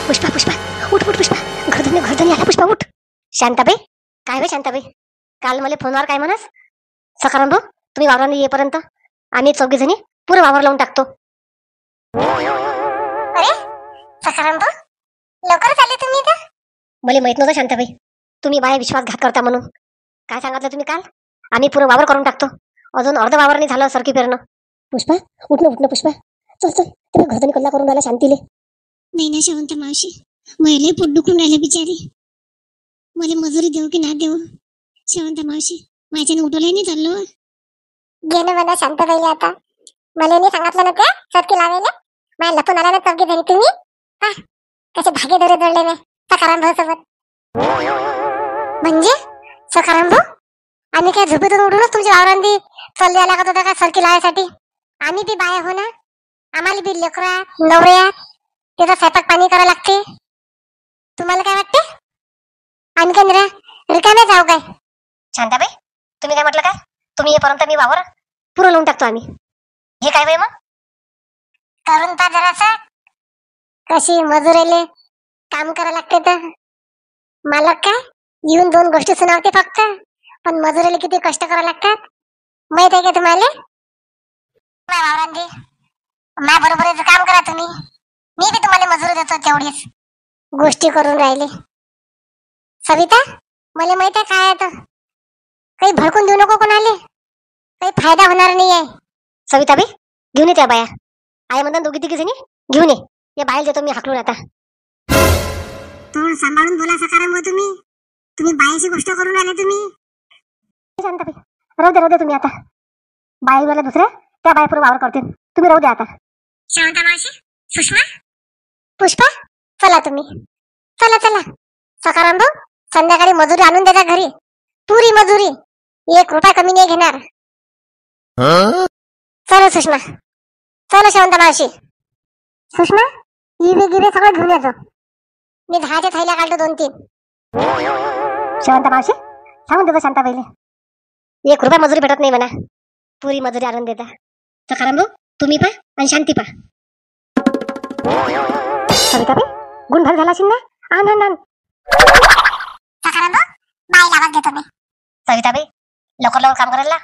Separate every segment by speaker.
Speaker 1: पुष्पा पुष्पा उठ उठ पुष्पा, घरधनी आला पुष्पा उठ. शांताबाई, काय बे शांताबाई, काल मला फोनवर काय म्हणस? सकाराम भाऊ, तुम्ही वावराने येईपर्यंत आम्ही चौघी जणी पुरं वावर लावून टाकतो.
Speaker 2: अरे सकाराम भाऊ, लवकरच आले तुम्ही इथं?
Speaker 1: मला माहित नव्हतं शांताबाई, तुम्ही बाया विश्वासघात करता म्हणून. काय सांगितलं तुम्ही काल? आम्ही पुरं वावर करून टाकतो. अजून अर्ध वावर नाही झालं सरकी पेरणं. पुष्पा उठ पुष्पा, चल चल, तुम्ही घरधनी कल्ला करून राहिला शांतीले.
Speaker 2: नाही ना शेवंत मावशी, मैले पोट दुखून राहिले बिचारी. मला मजुरी देऊ की ना देऊ शेवंत मावशी, माझ्याने उठवलंय नाही चाललो. गेलं मला शांत पाहिले. आता मला नाही सांगितलं ना त्या चटकी लावायला. माझ्या लपून आला ना चौकी जणी तुम्ही. हा कसे धागे दोरे जोडले मी सकाराम भाऊ सोबत. म्हणजे सकाराम भाऊ, आम्ही काय झोपेतून उठूनच तुमच्या वावरांनी चालले आला का काय सरकी लावायसाठी? आम्ही बी बाया हो ना, आम्हाला बी लेकरा नवऱ्या त्याचा स्वयंपाक पाणी करावं लागते. तुम्हाला काय वाटते आम्ही काय रिकामे जाऊ काय?
Speaker 1: शांताबाई, तुम्ही काय म्हटलं? काय तुम्ही येईपर्यंत मी वावर पुरं लावून टाकतो आम्ही. हे काय बाई मग?
Speaker 2: करून पा जरासा, कशी मजुरेले काम करावं लागते. तर मालक काय येऊन दोन गोष्टी सुनावते फक्त, पण मजुरेले किती कष्ट करावं लागतात माहित आहे का तुम्हाला? वावरांनी माझ्या बरोबर काम करा तुम्ही, मी बी तुम्हाला मजुरी देतो तेवढीच. गोष्टी करून राहिले सविता, मला माहित आहे काय आहे. काही भडकून देऊ नको कोणाले, काही फायदा होणार नाही आहे.
Speaker 1: सविताबाई, घेऊन ये त्या बाया. आहे म्हणतात दोघी तिघी जणी, घेऊन ये. या बाहेर देतो मी हाकलून. आता
Speaker 2: थोडं सांभाळून बोला सकाराम भाऊ. तुम्ही बायाची गोष्ट करून आले तुम्ही.
Speaker 1: शांताबाई, राहू दे तुम्ही. आता बाईवाला दुसऱ्या त्या बायपूर वावर करतील, तुम्ही राहू द्या आता.
Speaker 2: शांता मावशी, सुषमा, पुष्पा, चला तुम्ही. चला चला सकाराम भाऊ, संध्याकाळी मजुरी आणून द्या घरी. पुरी मजुरी, 1 रुपया कमी नाही घेणार. चला सुषमा, चला शांता मावशी. सुषमा, इवे गिवे सगळं घेऊन येतो. मी 10च्या थैल्या काढतो 2-3.
Speaker 1: शांता मावशी, सांगून देतो शांताबाईले, 1 रुपया मजुरी भेटत नाही म्हणा, पुरी मजुरी आणून देता. सकाराम भाऊ, तुम्ही पा आणि शांती पा. सविताबाई, गुणभर झाला असेल ना? आण आण आण.
Speaker 2: सकाराम भाऊ, बाईला आवाज देतो मी.
Speaker 1: सविताबाई, लवकर काम करायला,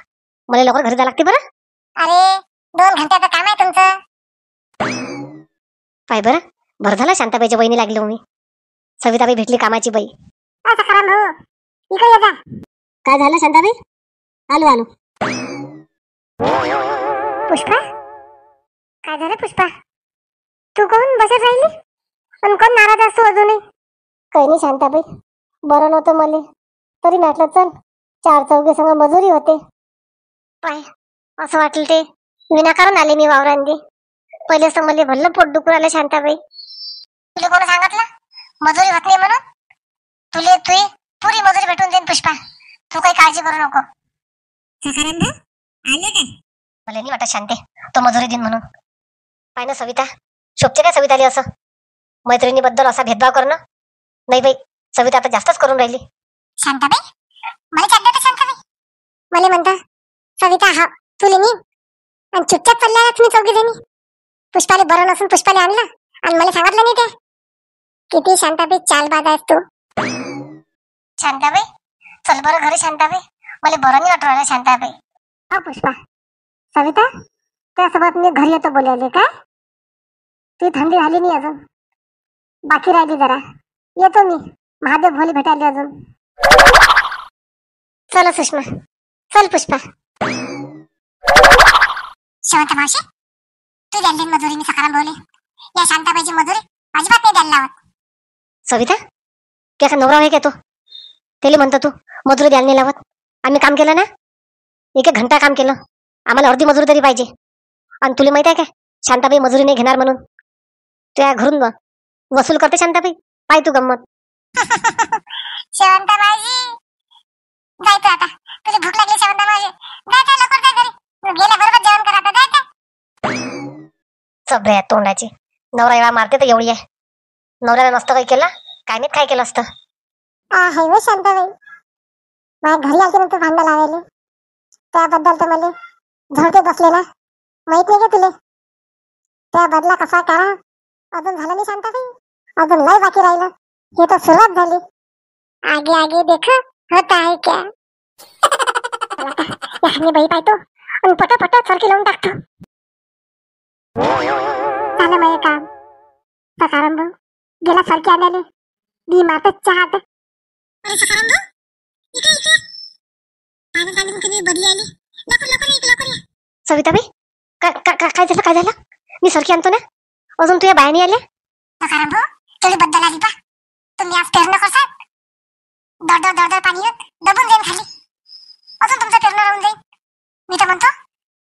Speaker 1: मला लवकर घरी जायला लागते बरं.
Speaker 2: अरे 2 घंट्याचं काम आहे तुमचं.
Speaker 1: पाय बरं, भर झाला शांताबाईच्या बहिणी लागली मी. सविताबाई भेटली कामाची बाई.
Speaker 2: सकाराम भाऊ, इकडे ये जा.
Speaker 1: काय झालं शांताबाई? आलो.
Speaker 2: पुष्पा, काय झालं पुष्पा? तू कोण बसत राहिली आणि कोण नाराज असतो अजूनही?
Speaker 1: काही नाही शांताबाई, बरं नव्हतं मला, तरी म्हटलं चल 4 चौघे संग मजुरी होते.
Speaker 2: पाय असं वाटलं ते विनाकारण आले मी वावरांनी. पहिले असं मला भल्लं पोट दुखून आलं शांताबाई. तुला कोण सांगितलं मजुरी होत नाही म्हणून? तुला पुरी मजुरी भेटून देईन पुष्पा, तू काही काळजी करू नको. सकाराम भाऊ आले काय?
Speaker 1: मला नाही वाटत शांते तो मजुरी दिन म्हणून. पाय ना सविता, शोभते काय सविताली असं मैत्रिणीबद्दल असा भेदभाव करणं? नाही बाई, सविता आता जास्तच करून राहिली.
Speaker 2: शांताबाई, मला चाललं शांताबाई, मला म्हणता सविता हा तुले नी आणि चुपचाप चालल्या तुम्ही 4 जणी. पुष्पाले बरं नसून पुष्पाले आणलं आणि मला सांगितलं नाही. ते किती शांताबाई चालबाज आहेस तू. शांताबाई, चल बरं घरी. शांताबाई, मला बरं नाही वाटू राहिलं शांताबाई. हो पुष्पा, सविता त्यासोबत मी घरी येतो बोलायले. काय ती थंडी झाली नाही अजून, बाकी राहिली जरा. येतो मी महादेव भोले भेटायला अजून. चला सुषमा, चल पुष्पा. शेवंत मावशी, तू द्यायला मजुरी मी सकाराम बोले. या शांताबाईची मजुरी अजिबात नाही द्यायला लावत.
Speaker 1: सविता, त्याचा नवरा आहे का तो? त्याला म्हणतो तू मजुरी द्यायला नाही लावत. आम्ही काम केलं ना, 1 घंटा काम केलं, आम्हाला अर्धी मजुरी तरी पाहिजे. आणि तुला माहित आहे काय, शांताबाई मजुरी नाही घेणार म्हणून त्या घरून वसूल करते शांताबाई. पाय तू गंमत.
Speaker 2: शेवंता मावशी, जायचं आता. तुला भूक लागली शेवंता मावशी, जायचं लवकर जा घरी. गेल्याबरोबर जेवण करा. आता जायचं.
Speaker 1: सगळ्या तोंडाची नवरा एवढा मारते तर एवढी आहे. नवऱ्याला नसतं काही केलं, काय नाही काय केलं असतं.
Speaker 2: आहे व शांताबाई, माझ्या घरी आली नंतर भांडण लावायला, त्याबद्दल तर मला झोडते बसले ना. माहित नाही का तुले त्या बदला कसा करा? अजून झालं नाही शांताबाई. अजून लय बाकी राहिलं. हे तर सुरुवात झाली. आगे आगे देखो होता है क्या. याने बाई पाहतो आणि पटापट सरकी लावून टाकतो. झालं माझे काम. सकाराम भाऊ गेला सरकी आणायला. दी मातच चहात. अरे सकाराम भाऊ इथे इथे पाणी पाणी कधी बदली आली. लवकर लवकर एक लवकर.
Speaker 1: सविताबाई काय झालं? मी सरकी आणतो ना. अजून तुझ्या बायानी आल्या.
Speaker 2: सकाराम भाऊ तुला बद्दल आली पा. तुम्ही आज पेरणं करसाल. दर पाणी येत दबून जाईन खाली. अजून तुमचं पेरणं राहून जाईल. मी तर म्हणतो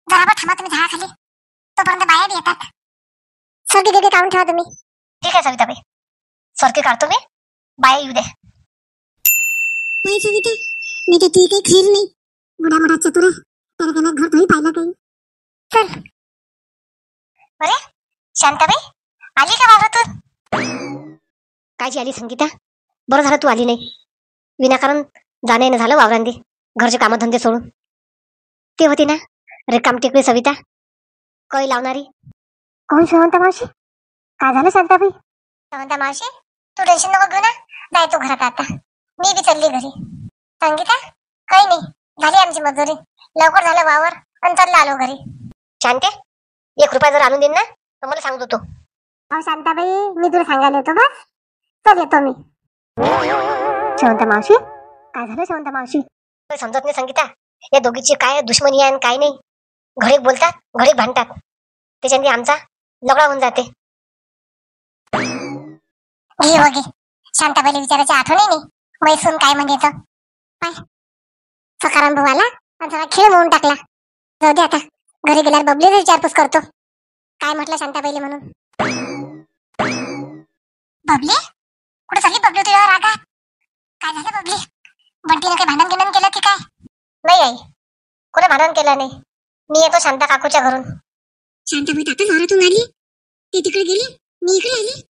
Speaker 2: जरा थांबा तुम्ही झाडाखाली. तोपर्यंत बाया बी येतात. सरकी देते काढून ठेवा तुम्ही.
Speaker 1: ठीक आहे सविताबाई, सरकी काढतो मी. बाया येऊ दे.
Speaker 2: नाही सविता, मी तर ती काही खैर नाही. बुडा मोठा चतुर आहे. त्याने त्यांना घर थोडी पाहिलं काही. चल.
Speaker 1: अरे शांताबाई आली का वावरातून? कायची आली संगीता? बरं झालं तू आली नाही. विनाकारण जाणं येणं झालं वावरांदी. घरचे कामधंदे सोडून. ते होती ना रिकाम टेकडी सविता, कळी लावणारी.
Speaker 2: कोण शेवंता मावशी? काय झालं शांताबाई?
Speaker 1: शेवंता मावशी तू टेन्शन नको घेऊ ना. जाय तू घरात आता. मी बी चालली घरी. संगीता काही नाही, झाली आमची मजुरी. लवकर झालं वावर आणि चालला आलो घरी. शांते 1 रुपया जर आणून देईन ना तर मला सांगतो तो.
Speaker 2: हो शांताबाई मी तुला सांगायला येतो. बस चल येतो मी. शेवंता मावशी काय झालं? शेवंता मावशी
Speaker 1: काही समजत नाही संगीता. या दोघीची काय दुश्मनी आहे आणि काय नाही. घडीक बोलतात घडीक भांडतात. त्याच्याने आमचा लग्न होऊन जाते.
Speaker 2: घे हो घे. शांताबाईला विचारायची आठवण नाही. मैसून काय म्हणजे तर पाय सकाराम भाऊ आला आणि सगळा खेळ मोडून टाकला. जाऊ दे आता. घरी गेल्यावर बबलीला विचारपूस करतो काय म्हटलं शांताबाईले म्हणून. बबली कुठे चालली बबली तुझ्या रागात? काय झालं बबली? बंटीने काही भांडण गिंडण केलं की काय?
Speaker 1: नाही आई, कोणी भांडण केलं नाही. मी येतो शांता काकूच्या घरून.
Speaker 2: शांताबाई आता घरातून आली. ती तिकडे गेली, मी इकडे आली.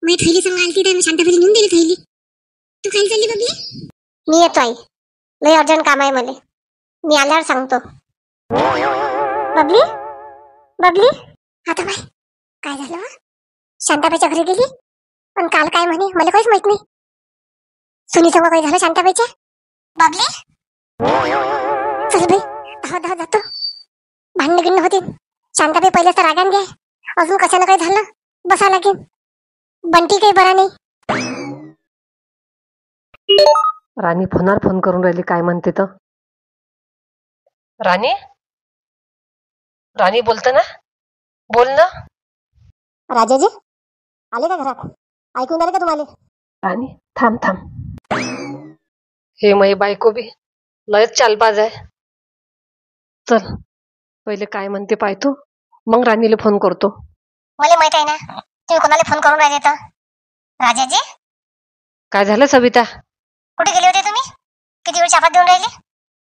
Speaker 2: मी थैली संग आलती तर शांताबाईला नेऊन दिली थैली. तू खाली चालली बबली?
Speaker 1: मी येतो आई, लय अर्जंट काम आहे मला. मी आल्यावर सांगतो.
Speaker 2: बबली बबली आता बाई काय झालं? शांताबाईच्या घरी गेली आणि काल काय म्हणे मला काहीच माहित नाही. सुनी संग काही झालं शांताबाईच्या? बबली चल बाई धाव जातो. भांडण गिंडण होती. शांताबाई पहिले तर रागान घ्याय. अजून कशानं काही झालं बसा लागेल. बंटी काही बरा नाही.
Speaker 3: राणी फोनावर फोन करून राहिली. काय म्हणते तर? राणी राणी बोलत ना, बोल ना.
Speaker 1: राजाजी आले का घरात? ऐकून आले का तुम्हाला?
Speaker 3: राणी थांब. हे मै बायको बी लयच चालबाज आहे. चल पहिले काय म्हणते पाहतो, मग राणीला फोन करतो.
Speaker 1: मला माहित आहे ना तुम्ही कोणाला फोन करून राहिले तर. राजाजी
Speaker 3: काय झालं सविता?
Speaker 1: कुठे गेले होते तुम्ही? किती वेळ चापात देऊन राहिले?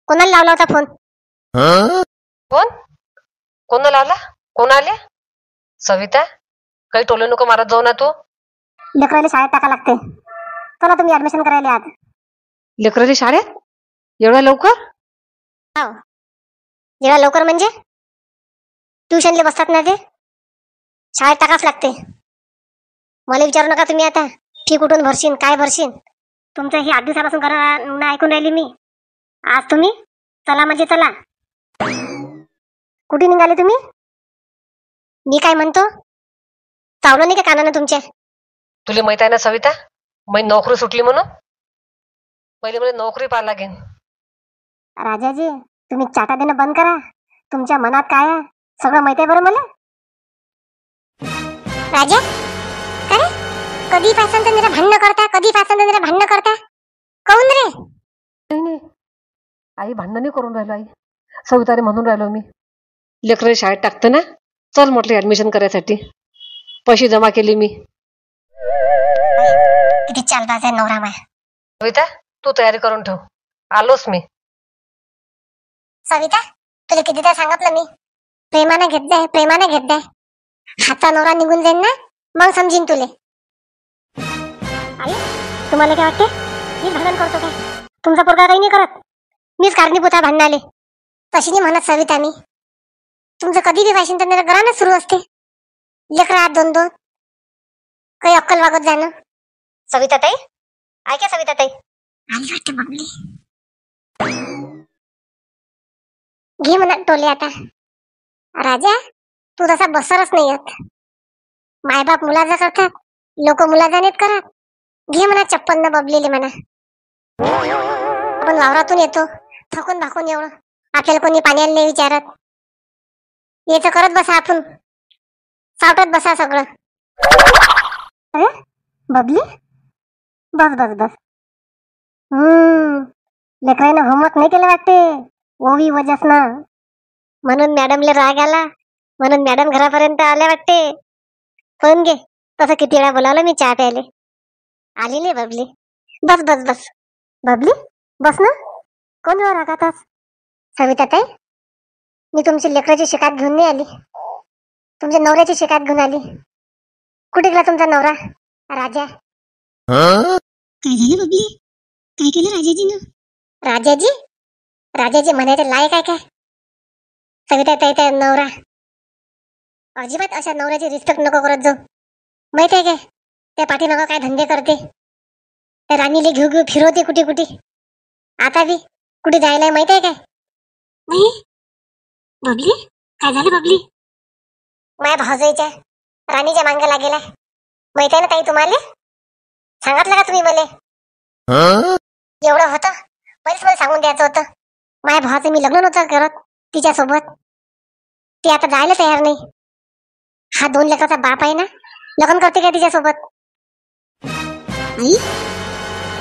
Speaker 1: कोणाला लावला होता फोन?
Speaker 3: कोण लावला? कोण आले? सविता काही टोले नको मारत जाऊ ना तू.
Speaker 1: लेकराला शाळेत टाका लागते. चला तुम्ही ऍडमिशन करायला आज.
Speaker 3: लेकराच्या शाळेत एवढ्या लवकर?
Speaker 1: हो जेव्हा लवकर म्हणजे ट्युशनला बसतात ना ते. शाळेत टाकाच लागते. मला विचारू नका तुम्ही आता फी कुठून भरशील काय भरशील. तुमचं हे 8 दिवसापासून करा ऐकून राहिली मी. आज तुम्ही चला म्हणजे चला. कुठे निघाले तुम्ही? मी काय म्हणतो चावलं नाही का कानानं तुमच्या?
Speaker 3: तुला माहित आहे ना सविता, मी नोकरी सुटली म्हणून पहिले मला नोकरी पाहा लागेल.
Speaker 1: राजाजी तुम्ही चाटा देणं बंद करा. तुमच्या मनात काय आहे सगळं माहित आहे बरं मला.
Speaker 2: राजा अरे कधी पासून तुम्ही भांडण करता? कधी पासून तुम्ही भांडण करता? काऊन रे?
Speaker 3: नाही आई भांडण नाही करून राहिलो. आई सविताने म्हणून राहिलो मी. लेकरं शाळेत टाकतं ना, चल म्हटलं ऍडमिशन करायसाठी. पैसे जमा केले मी.
Speaker 1: किती चालबाज आहे नवरा माया.
Speaker 3: सविता तू तयारी करून ठेव, आलोच मी.
Speaker 2: सविता तुला कितीदा सांगितलं मी प्रेमाने घेत जाय. हाता नवरा निघून जाईल ना मग समजीन तुले.
Speaker 1: आई तुम्हाला काय वाटते मी भांडण करतो काय? तुमचा पोरगा काही नाही करत. मीच कारणीभूत आहे भांडणाले.
Speaker 2: तशी नाही म्हणत सविता मी. तुमचं कधी बी वाशिंग तर घरानच सुरू असते. लेकरा 2-2 काही अक्कल वागत जाणं.
Speaker 1: सविता ताई, ऐका सविता ताई.
Speaker 2: आली वाटते बबली. घे म्हणा टोले आता. राजा, तू तसा बसरच नाही येत. मायबाप मुलाजा करतात, लोक मुलाजा नाहीत करत. घे म्हणा चप्पल न बबलीले म्हणा. आपण वावरातून येतो थकून भाकून एवढं, आपल्याला कोणी पाण्याला नाही विचारत. याचं करत बसा आपण, सावटत बसा सगळं.
Speaker 1: अरे बबली, बस बस बस. लेकराईनं होमवर्क नाही केलं वाटते, ओवी वजसनं. म्हणून मॅडमले राग आला, म्हणून मॅडम घरापर्यंत आल्या वाटते. फोन घे, तसं किती वेळा बोलावलं मी चहा प्यायले. आली नाही बबली. बस बस बस. बबली बस ना. कोण वेळ रागातच?
Speaker 2: सविता ताई,
Speaker 1: मी तुमची लेकराची शिकायत घेऊन नाही आली, तुमच्या नवऱ्याची शिकायत घेऊन आली. कुठे गेला तुमचा नवरा राजा?
Speaker 2: काय झालं बबली? काय केलं राजाजीनं?
Speaker 1: राजाजी? राजाजी म्हणायचं लायक आहे काय? सविता ताई, त्या नवरा अजिबात अशा नवऱ्याची रिस्पेक्ट नको करत जाऊ. माहित आहे काय त्या पाठीमागं काय धंदे करते? त्या राणीले घेऊ घेऊ फिरवते कुठे कुठे. आता बी कुठे जायला माहित आहे काय?
Speaker 2: नाही बबली, काय झालं बबली?
Speaker 1: माझ्या भावजाईच्या राणीच्या मांगाला गेलाय. माहित आहे ना ताई तुम्हाला? सांगितलं का तुम्ही मला? एवढं होतं पहिलेच मला सांगून द्यायचं होतं. माझ्या भावाचं मी लग्न नव्हतं करत तिच्यासोबत. ती आता जायला तयार नाही. हा 2 लेकराचा बाप आहे ना, लग्न करते का तिच्यासोबत?
Speaker 2: आई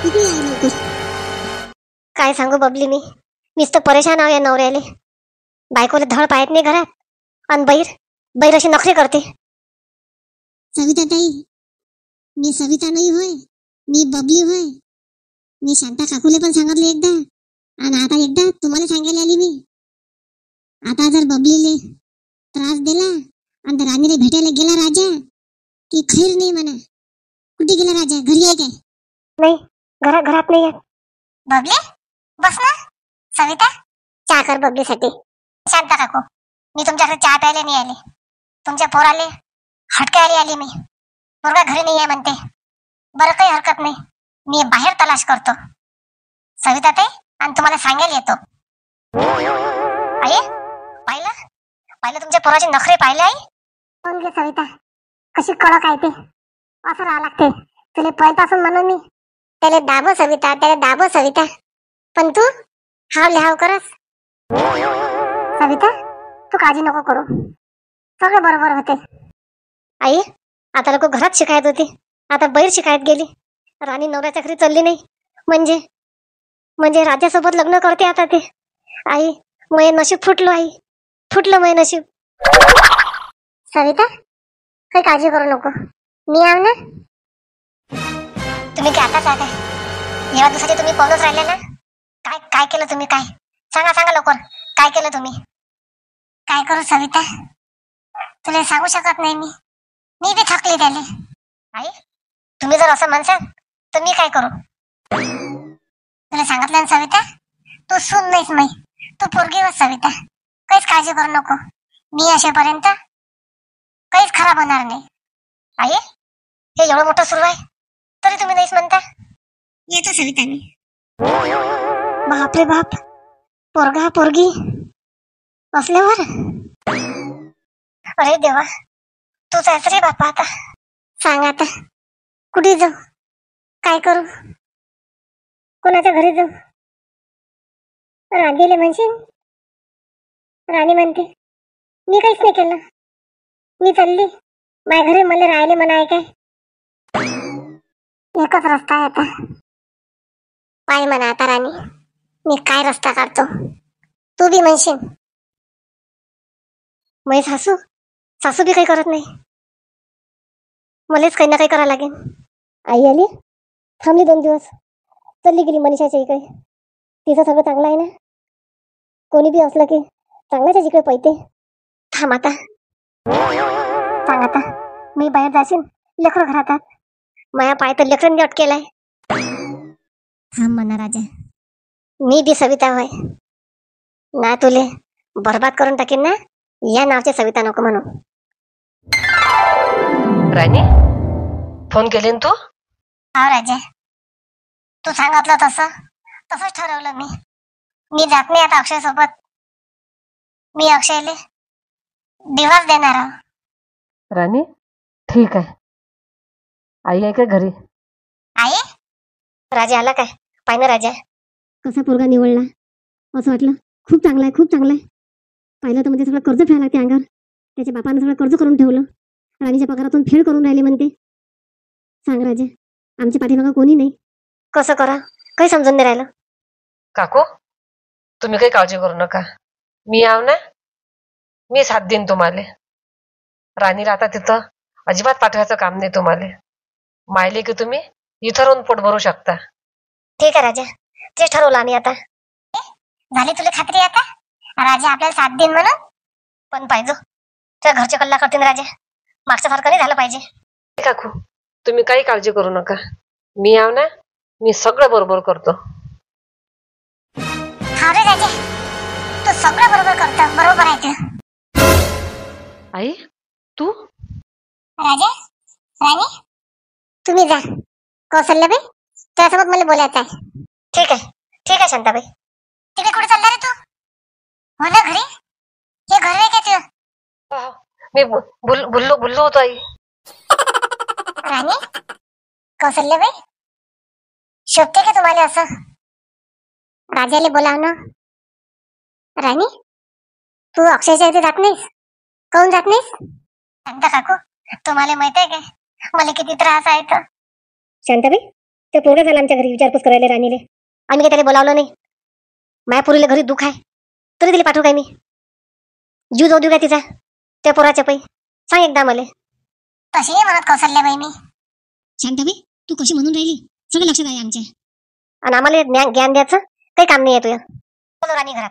Speaker 2: किती आई लवकर.
Speaker 1: काय सांगू बबली, मी नुसतं परेशान आहो या नवऱ्याले. बायकोला धड पाहत नाही घरात, आणि बैर अशी नखरे करते.
Speaker 2: सविता ताई, मी सविता नाही होय, मी बबली होय. मी शांता काकूले पण सांगितलं एकदा, आणि आता एकदा तुम्हाला सांगायला आली मी. आता जर बबलीले त्रास दिला आणि राणीला भेटायला गेला राजा, की खैर नाही म्हणा. कुठे गेला राजा? घरी आहे काय?
Speaker 1: नाही, घरात नाही आहे.
Speaker 2: बबली बस ना. सविता,
Speaker 1: चहा कर बबलीसाठी.
Speaker 2: शांता काकू, मी तुमच्याकडे चहा प्यायला नाही आले. तुमच्या पोराले हटकायला आली मी. पोरगा घरी नाही आहे म्हणते. बरं, काही हरकत नाही, मी बाहेर तलाश करतो. सविता ताई, आणि तुम्हाला सांगायला येतो. आई, पाहिलं तुमच्या पोराचे नखरे पाहिले आई?
Speaker 1: कोण गे सविता, कशी कडक आहे ते. असं राहा लागते तुला पहिल्यापासून म्हणून मी. त्याला दाबो सविता, त्याला दाबो सविता. पण तू हाव लिहाव करस. सविता, तू काळजी नको करू, सगळं बरोबर होते. आई, आता लोक घरात शिकायत होती, आता बैर शिकायत गेली. राणी नवऱ्याच्या घरी चालली नाही म्हणजे राजासोबत लग्न करते आता ते. आई, मय नशीब फुटलो. आई, फुटलं मय नशीब. सविता, काही काळजी करू नको, मी आव ना.
Speaker 2: तुम्ही काय आताच आहे काय? एवढ्या दिवसाचे तुम्ही पाहूनच राहिले ना. काय केलं तुम्ही? काय सांगा लवकर, काय केलं तुम्ही? काय करू सविता, तुला सांगू शकत नाही. मी बी थकली त्याले. आई, तुम्ही जर असं म्हणसाल तर मी काय करू? तुला सांगितलं ना सविता, तू सून नाहीस मै, तू पोरगी होस सविता. काहीच काळजी करू नको, मी असेपर्यंत काहीच खराब होणार नाही. आई, हे एवढं मोठं सुरू आहे तरी तुम्ही नाहीच म्हणता. येतो सविता मी.
Speaker 1: बाप रे बाप, पोरगा पोरगी असल्यावर.
Speaker 2: अरे देवा, तूच आहेस रे बापा. आता
Speaker 1: सांग, आता कुठे जाऊ, काय करू, कोणाच्या घरी जाऊ? राणीले म्हणशील? राणी म्हणते मी काहीच नाही केलं, मी चालली माझ्या घरी, मला राहिले म्हणाय काय? एकच रस्ता आहे आता. पाय म्हणा आता राणी, मी काय रस्ता काढतो. तू बी म्हणशील. मै सासू बी काही करत नाही, मलाच काही ना काही करावं लागेल. आई आली, थांबली 2 दिवस, चालली गेली मनीषाच्या इकडे. तिचं सगळं चांगलं आहे ना, कोणी बी असलं की चांगल्याच्या इकडे पैते. थांब आता, सांग आता, मी बाहेर जाशील, लेकरं घरातात, माया पाय तर लेकरांनी अटकेलाय.
Speaker 2: थांब म्हणा राजा.
Speaker 1: मी बी सविता होय ना, तुले बरबाद करून टाकीन ना. या नावची सविता नको म्हणू.
Speaker 3: राणी, फोन केले ना तू?
Speaker 2: हा राजा, तू सांगितलं तसंच ठरवलं मी जात नाही आता अक्षय सोबत. मी अक्षयले दिवस देणार आहो.
Speaker 3: राणी ठीक आहे. आई आहे का घरी?
Speaker 2: आई,
Speaker 1: राजा आला काय? पाय ना राजा, कसा पोरगा निवडला. असं वाटलं खूप चांगला आहे, खूप चांगला आहे. पाहिलं तर म्हणजे सगळं कर्ज फेडायला लागते अंगावर. त्याच्या बापानं सगळं कर्ज करून ठेवलं. राणीच्या पगारातून फेड करून राहिले म्हणते. सांग राजा, आमच्या पाठीमागं कोणी नाही. कसं करा काही समजून नाही राहिलं.
Speaker 3: काकू तुम्ही काही काळजी करू नका. मी आव ना, मी साथ देईन तुम्हाला. राणीला आता तिथं अजिबात पाठवायचं काम नाही तुम्हाला. मायले की तुम्ही इथं राहून पोट भरू शकता.
Speaker 1: ठीक आहे राजा, तेच ठरवलं आम्ही आता.
Speaker 2: झाली तुला खात्री आता राजा आपल्याला साथ देईन म्हणून?
Speaker 1: पण पाहिजे त्या घरचे कल्ला करतील राजा. मागच्या सारखं नाही झालं पाहिजे.
Speaker 3: काकू तुम्ही काही काळजी करू नका. मी आव ना, मी सगळं बरोबर करतो.
Speaker 2: हा रे राजा, तू सगळं बरोबर करतो. बरोबर आहे ते.
Speaker 3: आई तू?
Speaker 2: राजा, राणी, तुम्ही जा. कौशल्याबाई, त्यासोबत मला बोलायचं आहे.
Speaker 1: ठीक आहे शांताबाई.
Speaker 2: तिकडे कुठे चालला रे तू? हो ना घरी, हे घर आहे का तुझं?
Speaker 3: मी बोललो होतो आई.
Speaker 2: राणी, कौशल्याबाई, शोभते का तुम्हाला असं? राजाला बोलाव ना. राणी, तू अक्षयच्या इथे जात नाहीस? काहून जात नाहीस? शांता काकू, तुम्हाला माहित आहे काय मला किती त्रास आहे तर?
Speaker 1: शांताबाई, ते पोरगा झाला आमच्या घरी विचारपूस करायला राणीले. आम्ही काही त्याला बोलावलं नाही. मायापुरीला घरी दुःख आहे तरी तिला पाठवू काय मी? जीव जाऊ देऊ काय तिचा त्या पोराच्या पै? सांग एकदा मला.
Speaker 2: तशी नाही म्हणत कौशल्याबाई मी.
Speaker 1: शांताबाई, तू कशी म्हणून राहिली सगळं लक्षात आहे आमच्या. आणि आम्हाला ज्ञान द्यायचं काही काम नाही आहे तुझं. बोलो राणी घरात.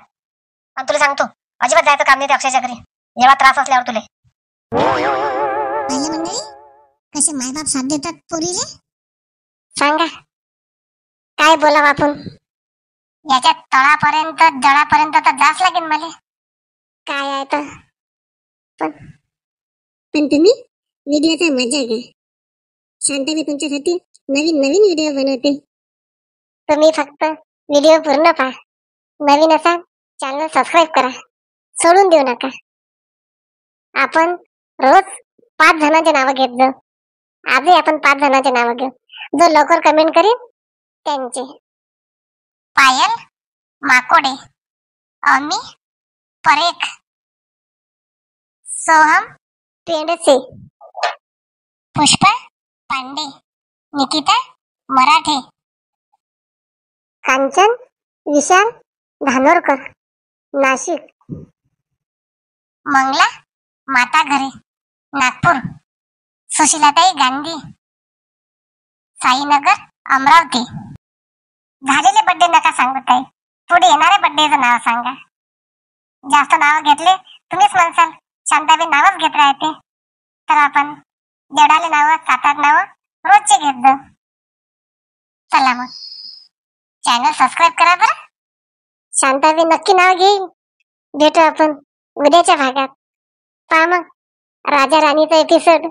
Speaker 1: आणि तुला सांगतो अजिबात जायचं काम नाही ते अक्षयच्या घरी. जेव्हा त्रास असल्यावर तुला.
Speaker 2: मंडळी कसे मायबाप साथ देतात पोरीले? सांगा काय बोलावं आपण? याच्या तळापर्यंत जळापर्यंत तर जाच लागेल मला. काय आहे तर पण तुम्ही व्हिडिओचा मजा घ्या. शांताबाई तुमच्यासाठी नवीन नवीन व्हिडिओ बनवते. तुम्ही फक्त व्हिडिओ पूर्ण पहा. नवीन असाल चॅनल सबस्क्राईब करा. सोडून देऊ नका. आपण रोज 5 जणांचे नाव घेत जाऊ. आजही आपण 5 जणांचे नाव घेऊ. जो लवकर कमेंट करेल त्यांचे. पायल माकोडे, अमी परेख, सोहम पेंडसे, पुष्पा पांडे, निकिता मराठे, कांचन विशाल धानोरकर नाशिक, मंगला माता घरे नागपूर, सुशीलाताई गांधी साईनगर अमरावती. झालेले बर्थडे नका सांगू ताई, पुढे येणाऱ्या बर्थडेचं नाव सांगा. जास्त नाव घेतले तुम्हीच म्हणसाल शांताबाई नावच घेत राहते. तर आपण जेवढाले नाव 7-8 नाव रोजचे घेत जाऊ. चला मग चॅनल सबस्क्राईब करा बरं. शांताबाई नक्की नाव घेईल. भेटू आपण उद्याच्या भागात. पहा मग राजा राणीचा एपिसोड.